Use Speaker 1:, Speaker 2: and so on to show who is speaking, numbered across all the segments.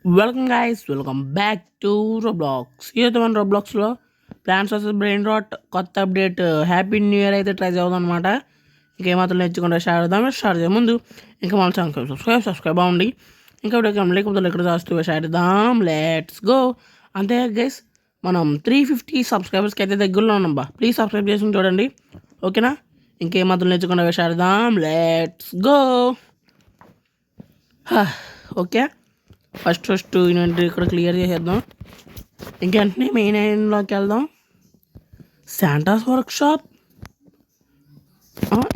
Speaker 1: Welcome guys, welcome back to Roblox. ఈరోజు మన రోబ్లాక్స్లో plans versus brain rot కొత్త update happy new year అయితే try చేద్దాం అనమాట. ఇంకేమాత్రం నేర్చుకుంటే స్టార్ట్ చేద్దాం. ముందు ఇంకా మన ఛానల్ సబ్స్క్రైబ్ అవ్వండి. ఇంకా లేకపోతే ఎక్కడ చేస్తూ స్టార్ట్ చేద్దాం. Let's go. అంతే గైస్, మనం 350 సబ్స్క్రైబర్స్కి అయితే దగ్గరలో ఉన్నాం బా. ప్లీజ్ సబ్స్క్రైబ్ చేసుకుని చూడండి, ఓకేనా? ఇంకేమాత్రం నేర్చుకుంటే స్టార్ట్ చేద్దాం. Let's go. Okay, first inventory ఇక్కడ క్లియర్ చేసేద్దాం. ఇంకెంటనే మెయిన్ ఐన్లోకి వెళ్దాం. శాంటాస్ వర్క్షాప్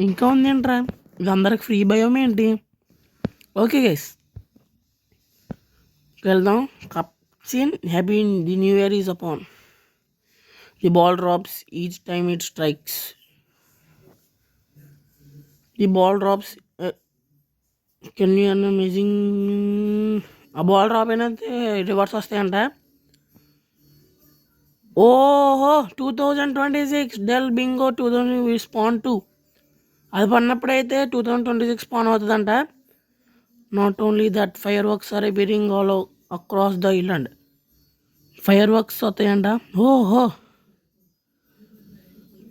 Speaker 1: ఇంకా ఉంది ఏంట్రా, ఇది అందరికి ఫ్రీ బయోమ్ ఏంటి? ఓకే గైస్, వెళ్దాం. కప్సిన్ happy the new year is upon. The ball drops each time it strikes. The ball drops can you an amazing. ఆ బాల్ డ్రాప్ అయినైతే రివర్స్ వస్తాయంట. ఓహో, 2026 డెల్ బింగో 2000 స్పాన్ 2 అది పడినప్పుడైతే 2026 స్పాన్ అవుతుందంట. Not only that, fireworks are appearing all across the island. Fireworks వస్తాయంట. ఓహో,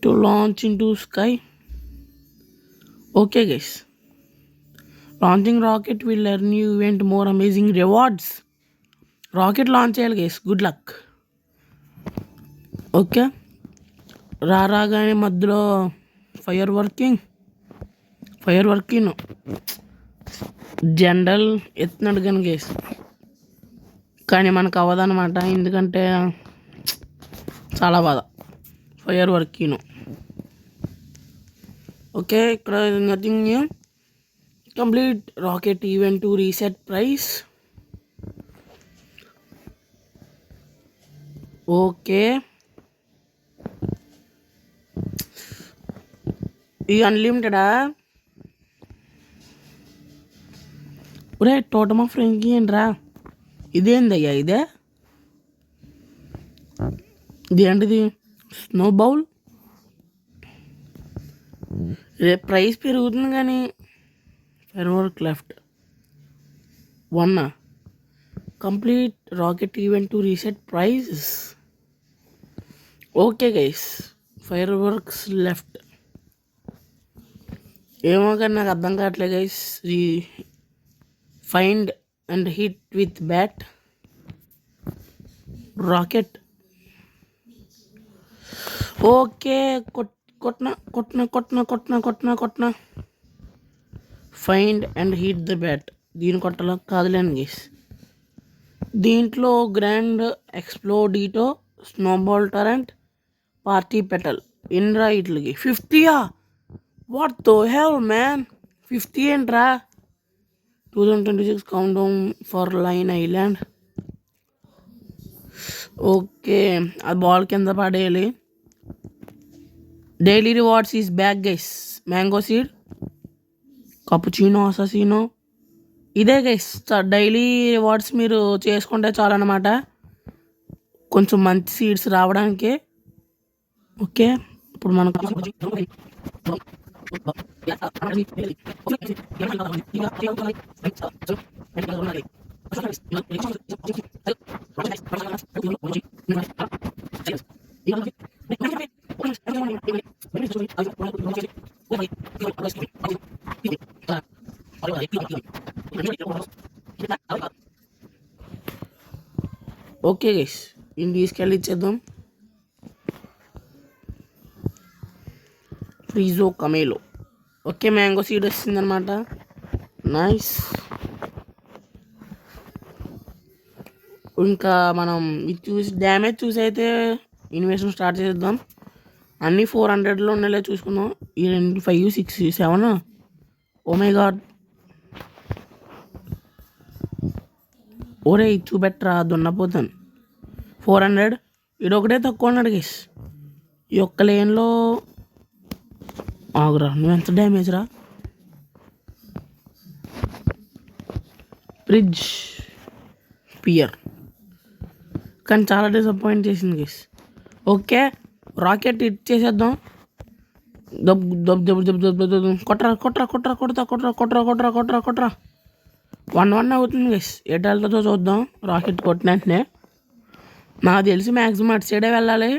Speaker 1: to launch in to sky. Okay guys, launching rocket will earn you event more amazing rewards. Rocket launch చేయాలి guys, good luck. Okay, రాగానే మధ్యలో fire working general ఎత్తున్నాడు కానీ guys, కానీ మనకు అవ్వదన్నమాట. ఎందుకంటే చాలా బాధ. Fire working okay. ఇక్కడ nothing new. Complete rocket event to reset price. Okay, ఇది అన్లిమిటెడా? ఒరే టోటమ్ ఆఫ్ ఫ్రెండ్కి ఏంట్రా, ఇదేందయ్యా? ఇదేంటిది? Snow bowl. రేపు ప్రైస్ పెరుగుతుంది కానీ firework left 1. Complete rocket event to reset price. Okay guys, fireworks left. ఏమో కానీ నాకు అర్థం కావట్లేదు guys. Find and hit with bat rocket. Okay, కొట్టిన find and hit the bat. దీని కొట్టలా కాదులేండి గైస్. దీంట్లో గ్రాండ్ ఎక్స్ప్లోడిటో, స్నోబాల్ టరెంట్, పార్టీ పెటల్ ఇన్రా ఇట్లకి 50. వాట్ దో హెల్ మ్యాన్, 50 ఏంట్రా? 2026 countdown for line island. Okay, అది బాల్ కింద పడేయాలి. Daily rewards is back guys. Mango seed, cappuccino, assassino. ఇదే గైస్ డైలీ రివార్డ్స్ మీరు చేసుకుంటే చాలన్నమాట, కొంచెం మంచి సీడ్స్ రావడానికి. ఓకే, ఇప్పుడు మనకు ఓకే గైస్, దీన్ని తీసుకెళ్ళి ఇచ్చేద్దాం. ఫ్రీజో కమేలో. ఓకే, మ్యాంగో సీడ్ వస్తుందన్నమాట. నైస్. ఇంకా మనం ఇది చూసి డ్యామేజ్ చూసి అయితే ఇన్వెస్ట్మెంట్ స్టార్ట్ చేద్దాం. అన్నీ 400లో ఉండేలా చూసుకుందాం. ఈ 2 5 6 7. ఓ మై గాడ్, ఓరే ఇది చూపెట్టరా దున్నపోతాను. 400. ఇదొకటే తక్కువ ఉన్నాడు గైస్. ఈ ఒక్క లేన్లో ఆగురా, నువ్వు ఎంత డ్యామేజ్ రా. బ్రిడ్జ్ పియర్, కానీ చాలా డిసప్పాయింట్ చేసింది గైస్. ఓకే, రాకెట్ హిట్ చేసేద్దాం. దబ్ దబ్ దబ్ దబ్ దబ్ దబ్ కొట్రా కొట్రా కొట్రా కొడతా కొట్రా కొట్రా కొట్రా కొట్రా కొట్రా. వన్ అవుతుంది గైస్. ఎటు వెళ్తుందో చూద్దాం. రాకెట్ కొట్టిన వెంటనే నాకు తెలిసి మ్యాక్సిమం అటు సైడే వెళ్ళాలి.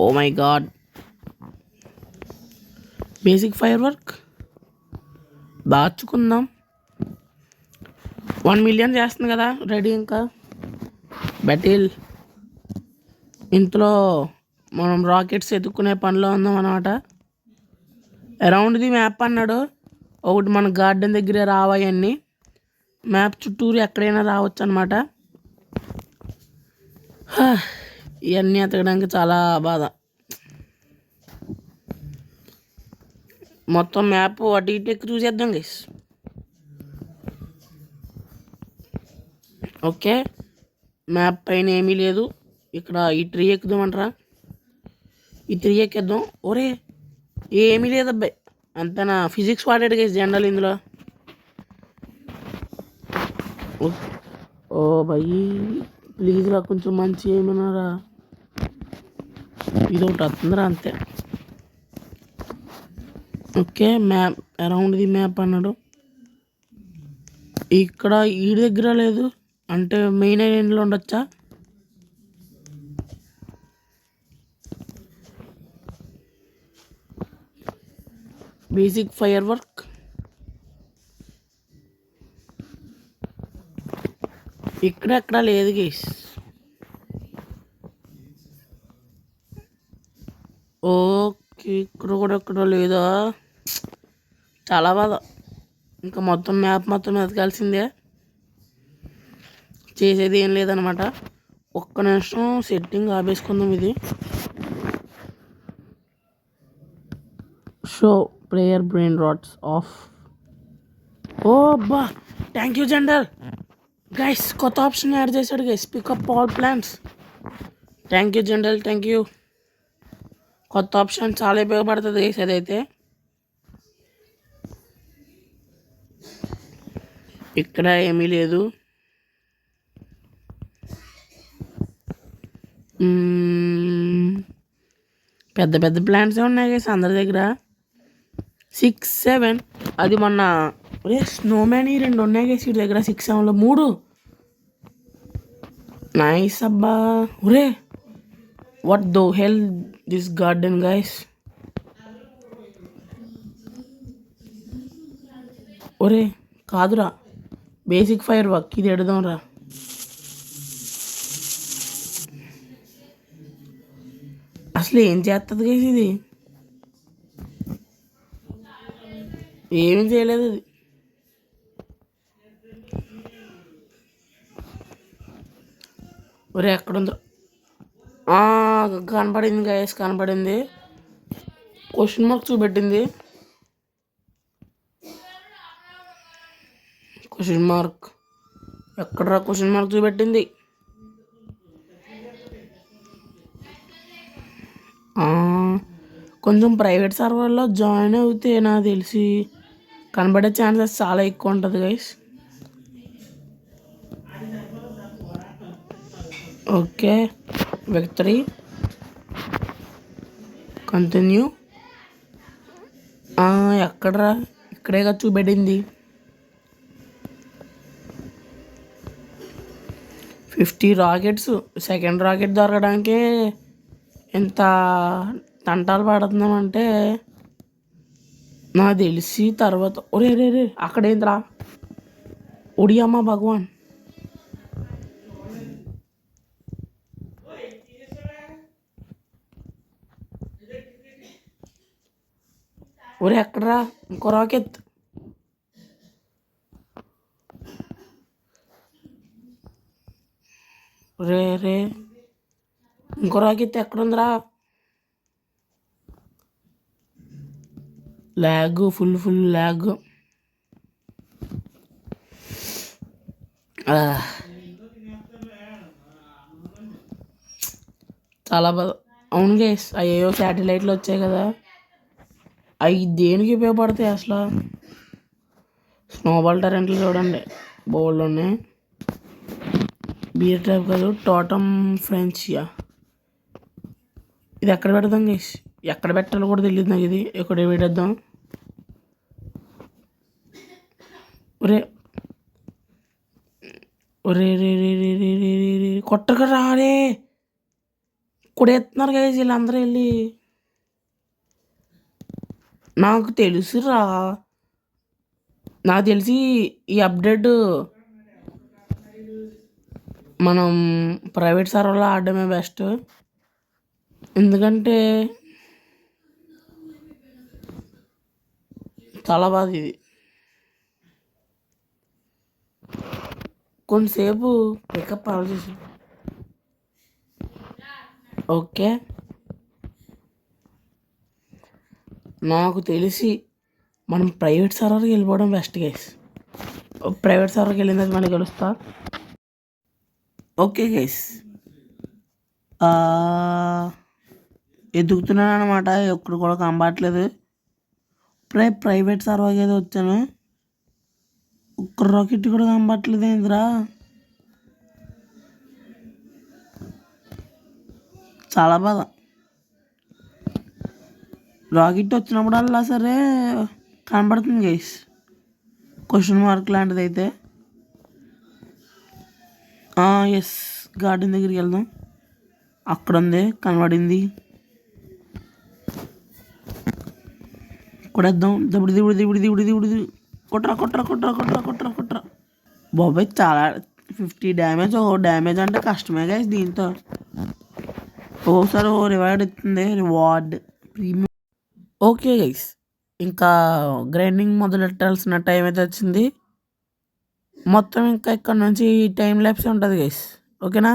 Speaker 1: Oh my god, basic firework దాచుకుందాం. 1 మిలియన్ చేస్తుంది కదా రెడీ. ఇంకా బెటిల్ ఇంతలో మనం రాకెట్స్ ఎత్తుక్కునే పనిలో ఉందాం అన్నమాట. అరౌండ్ ది మ్యాప్ అన్నాడు. ఒకటి మన గార్డెన్ దగ్గరే రావాయన్నీ. మ్యాప్ చుట్టూరు ఎక్కడైనా రావచ్చు అనమాట. ఇవన్నీ ఎతకడానికి చాలా బాధ. మొత్తం మ్యాప్ అటు ఇటు ఎక్కి చూసేద్దాం గైస్. ఓకే, మ్యాప్ పైన ఏమీ లేదు. ఇక్కడ ఈ ట్రీ ఎక్కుదామంటారా? ఈ ట్రీ ఎక్కేద్దాం. ఒరే ఏమీ లేదు అబ్బాయి, అంత నా ఫిజిక్స్ వాడాడు గైస్ జనరల్ ఇందులో. ఓ భయ్ ప్లీజ్ రా, కొంచెం మంచి ఏమన్నారా. ఇది ఒకటి వస్తుందిరా అంతే. Okay, map around the map అన్నాడు. ఇక్కడ ఈడి దగ్గర లేదు అంటే మెయిన్ ఐలాండ్లో ఉండొచ్చా? బేసిక్ ఫైర్ వర్క్ ఇక్కడ లేదు గైస్. ఓకే, ఇక్కడ కూడా ఎక్కడ లేదా? చాలా బాధ. ఇంకా మొత్తం మ్యాప్ మొత్తం ఎతకాల్సిందే, చేసేది ఏం లేదనమాట. ఒక్క నిమిషం సెట్టింగ్ ఆపేసుకుందాం. ఇది show player brain rots off. ఓ అబ్బా, థ్యాంక్ యూ జనరల్. గైస్ కొత్త ఆప్షన్ యాడ్ చేశాడు guys, pick up all plans. Thank you general, thank you. కొత్త ఆప్షన్ చాలా ఉపయోగపడుతుంది గైస్ అదైతే. ఇక్కడ ఏమీ లేదు. పెద్ద పెద్ద ప్లాంట్సే ఉన్నాయి గైస్ అందరి దగ్గర. 6, 7 అది మొన్న ఒరే స్నోమ్యాన్ 2 ఉన్నాయి గైస్ వీడి దగ్గర. 6, 7లో 3 నైస్ అబ్బా. ఒరే what the hell this garden guys. ఒరే కాదురా, బేసిక్ ఫైర్ వర్క్ ఇది ఎడదాం రా. అసలు ఏం చేస్తుంది గైస్ ఇది? ఏమీ చేయలేదు అది. ఒరే ఎక్కడుందో కనపడింది గైస్, కనపడింది. క్వశ్చన్ మార్క్ చూపెట్టింది. క్వశ్చన్ మార్క్ ఎక్కడరా? క్వశ్చన్ మార్క్ చూపెట్టింది. కొంచెం ప్రైవేట్ సర్వర్లో జాయిన్ అవుతే నాకు తెలిసి కనబడే ఛాన్సెస్ చాలా ఎక్కువ ఉంటుంది గైస్. Okay, victory continue. ఎక్కడరా? ఇక్కడేగా చూపెట్టింది. 50 రాకెట్స్. సెకండ్ రాకెట్ దొరకడానికి ఎంత తంటాలు పడుతున్నామంటే నాకు తెలిసి తర్వాత. ఒరే రే రే అక్కడేంద్రా? ఒడియమ్మ భగవాన్. ఒరే ఎక్కడరా? ఇంకో రాకెట్. రే రే ఇంకో రాకెట్ ఎక్కడుందిరా? Lag, full lag. చాలా బాధ. అవును గైస్, అయ్యో శాటిలైట్లు వచ్చాయి కదా, అవి దేనికి ఉపయోగపడతాయి అసలు? స్నోబాల్ టరెంట్లు చూడండి బోల్డ్ ఉన్నాయి. బీర్ టైప్ కాదు, టోటమ్ ఫ్రెంచియా. ఇది ఎక్కడ పెడదాం గైస్? ఎక్కడ పెట్టాలో కూడా తెలియదు నాకు. ఇది ఎక్కడ పెట్టేద్దాం? ఒరే రే రే రే రే రే రే రే కొట్టక రారే కొడేస్తున్నారు కదా వీళ్ళందరూ వెళ్ళి. నాకు తెలుసురా, నాకు తెలిసి ఈ అప్డేట్ మనం ప్రైవేట్ సర్వర్లో ఆడడమే బెస్ట్. ఎందుకంటే చాలా బాధ ఇది. కొంతసేపు పికప్ ఆలోచించి ఓకే. నాకు తెలిసి మనం ప్రైవేట్ సర్వర్కి వెళ్ళిపోవడం బెస్ట్ గైస్. ప్రైవేట్ సర్వర్కి వెళ్ళిన తర్వాత మళ్ళీ కలుస్తా. ఓకే గైస్, ఎదుగుతున్నాను అనమాట. ఎప్పుడు కూడా కనబడట్లేదు. ప్రైవేట్ సర్వర్కి ఏదో వచ్చాను, ఒక్క రాకెట్ కూడా కనబడట్లేదు ఏందిరా. చాలా బాధ. రాకెట్ వచ్చినప్పుడల్లా సరే కనబడుతుంది గైస్, క్వశ్చన్ మార్క్ లాంటిది అయితే. ఎస్, గార్డెన్ దగ్గరికి వెళ్దాం. అక్కడ ఉంది, కనబడింది. కొడేద్దాం. దిగుడు దిగుడు దిగుడు దిగుడు దిగుడు కొట్రా కొట్రా కొట్రా కొట్రా కొట్రా కొట్రా. బాబాయ్ చాలా 50 డ్యామేజ్. డ్యామేజ్ అంటే కష్టమే గైస్ దీంతో. ఓసారి రివార్డ్ ఇస్తుంది, రివార్డ్ ప్రీమియం. ఓకే గైస్, ఇంకా గ్రైండింగ్ మొదలెట్టాల్సిన టైం అయితే వచ్చింది. మొత్తం ఇంకా ఇక్కడ నుంచి టైం ల్యాప్స్ ఉంటుంది గైస్, ఓకేనా.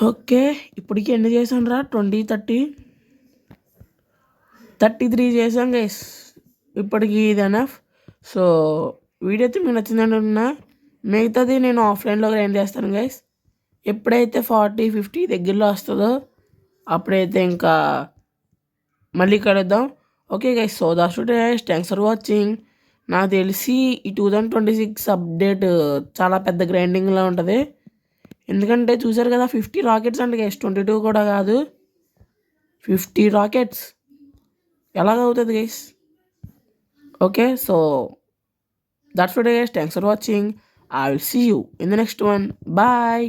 Speaker 1: ఓకే, ఇప్పటికి ఎన్ని చేశాను రా? 20, 30. 33 చేసాం గైస్. ఇప్పటికి ఇది ఎనఫ్. సో వీడియో అయితే మీకు నచ్చిందంటున్నా. మిగతాది నేను ఆఫ్లైన్లో గ్రైండ్ చేస్తాను గైస్. ఎప్పుడైతే 40-50 దగ్గరలో వస్తుందో అప్పుడైతే ఇంకా మళ్ళీ కలుద్దాం. Okay guys, so that's today guys. Thanks for watching. నాకు తెలిసి ఈ 2026 అప్డేట్ చాలా పెద్ద గ్రైండింగ్లో ఉంటుంది. ఎందుకంటే చూసారు కదా 50 రాకెట్స్ అంటే గైస్, 22 కూడా కాదు, 50 రాకెట్స్ ఎలాగవుతుంది guys. Okay, so that's for today guys. Thanks for watching. I will see you in the next one. Bye.